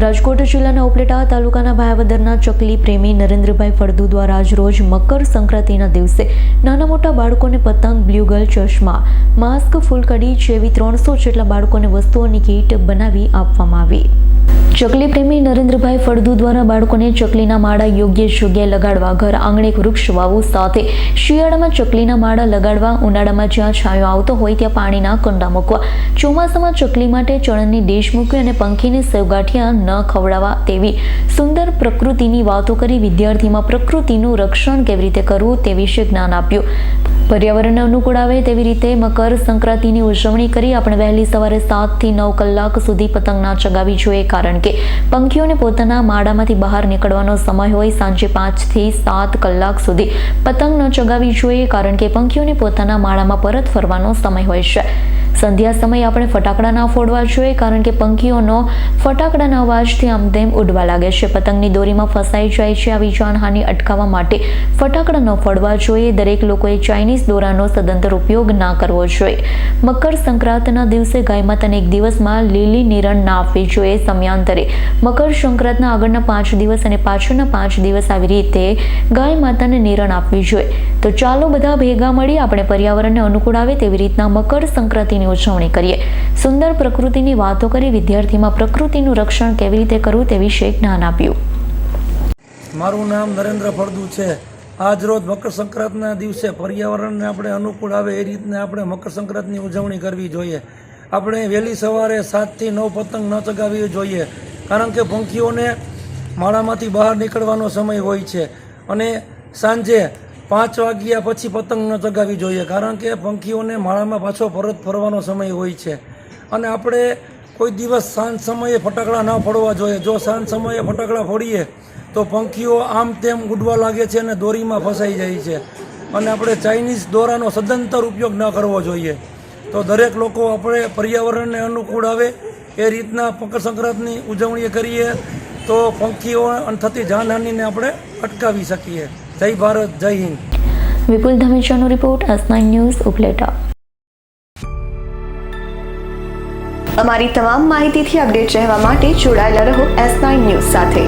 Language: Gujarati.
રાજકોટ જિલ્લાના ઉપલેટા તાલુકાના ભાયાવદરના ચકલી પ્રેમી નરેન્દ્રભાઈ ફળદુ દ્વારા આજરોજ મકર સંક્રાંતિના દિવસે નાના મોટા બાળકોને પતંગ, બ્લ્યુગલ, ચશ્મા, માસ્ક, ફૂલકડી જેવી 300 જેટલા બાળકોને વસ્તુઓની કીટ બનાવી આપવામાં આવી। ચકલી પ્રેમી નરેન્દ્રભાઈ ફળદુ દ્વારા બાળકોને ચકલીના માળા યોગ્ય જગ્યાએ લગાડવા, ઘર આંગણે વૃક્ષ વાવવું સાથે શિયાળામાં ચકલીના માળા લગાડવા, ઉનાળામાં જ્યાં છાંયો આવતો હોય ત્યાં પાણીના કુંડા મૂકવા, ચોમાસામાં ચકલી માટે ચણની ડીશ મૂકવી અને પંખીને સેવગાંઠિયા ન ખવડાવવા તેવી સુંદર પ્રકૃતિની વાતો કરી વિદ્યાર્થીમાં પ્રકૃતિનું રક્ષણ કેવી રીતે કરવું તે વિશે જ્ઞાન આપ્યું। પર્યાવરણને અનુકૂળ આવે તેવી રીતે મકર સંક્રાંતિની ઉજવણી કરી આપણે વહેલી સવારે 7 થી 9 કલાક સુધી પતંગ ના ચગાવવી જોઈએ, કારણ કે પંખીઓને પોતાના માળામાંથી બહાર નીકળવાનો સમય હોય। સાંજે 5 થી 7 કલાક સુધી પતંગ ન ચગાવવી જોઈએ, કારણ કે પંખીઓને પોતાના માળામાં પરત ફરવાનો સમય હોય છે। સંધ્યા સમયે આપણે ફટાકડા ના ફોડવા જોઈએ, કારણ કે પંખીઓનો ફટાકડાના અવાજથી આમ તેમ ઉડવા લાગે છે, પતંગની દોરીમાં ફસાઈ જાય છે। આવી જાનહાનિ અટકાવવા માટે ફટાકડા ન ફોડવા જોઈએ। દરેક લોકોએ ચાઇનીઝ દોરાનો સદંતર ઉપયોગ ના કરવો જોઈએ। મકર સંક્રાંતના દિવસે ગાય માતાને એક દિવસમાં લીલી નિરણ ના આપવી જોઈએ। સમયાંતરે મકર સંક્રાંતના આગળના 5 દિવસ અને પાછળના 5 દિવસ આવી રીતે ગાય માતાને નિરણ આપવી જોઈએ। તો ચાલો બધા ભેગા મળી આપણે પર્યાવરણને અનુકૂળ આવે તેવી રીતના મકર સંક્રાંતિની ઉજવણી કરીએ। સુંદર પ્રકૃતિની વાતો કરી વિદ્યાર્થીમાં પ્રકૃતિનું રક્ષણ કેવી રીતે કરવું તે વિશે જ્ઞાન આપ્યું। મારું નામ નરેન્દ્ર ફળદુ છે। આજ રોજ મકર સંક્રાંતના દિવસે પર્યાવરણને આપણે અનુકૂળ આવે એ રીતના આપણે મકર સંક્રાંતની ઉજવણી કરવી જોઈએ। આપણે વહેલી સવારે 7 થી 9 પતંગ ન ચગાવવી જોઈએ, કારણ કે પંખીઓને માળામાંથી બહાર નીકળવાનો સમય હોય છે, અને સાંજે 5 વાગ્યા પછી પતંગ ન ચગાવવી જોઈએ, કારણ કે પંખીઓને માળામાં પાછો પરત ફરવાનો સમય હોય છે। અને આપણે કોઈ દિવસ સાંજ સમયે ફટાકડા ન ફોડવા જોઈએ। જો સાંજ સમયે ફટાકડા ફોડીએ તો પંખીઓ આમ તેમ ઉડવા લાગે છે અને દોરીમાં ફસાઈ જાય છે, અને આપણે ચાઇનીઝ દોરાનો સદંતર ઉપયોગ ન કરવો જોઈએ। તો દરેક લોકો આપણે પર્યાવરણને અનુકૂળ આવે એ રીતના મકર સંક્રાંતની ઉજવણી કરીએ તો પંખીઓ થતી જાનહાનિને આપણે અટકાવી શકીએ। જય ભારત, જય હિન્દ। વિપુલ ધમેચાનો રિપોર્ટ, S9 ન્યૂઝ, ઉપલેટા। અમારી તમામ માહિતીથી અપડેટ રહેવા માટે જોડાયેલા રહો S9 ન્યૂઝ સાથે।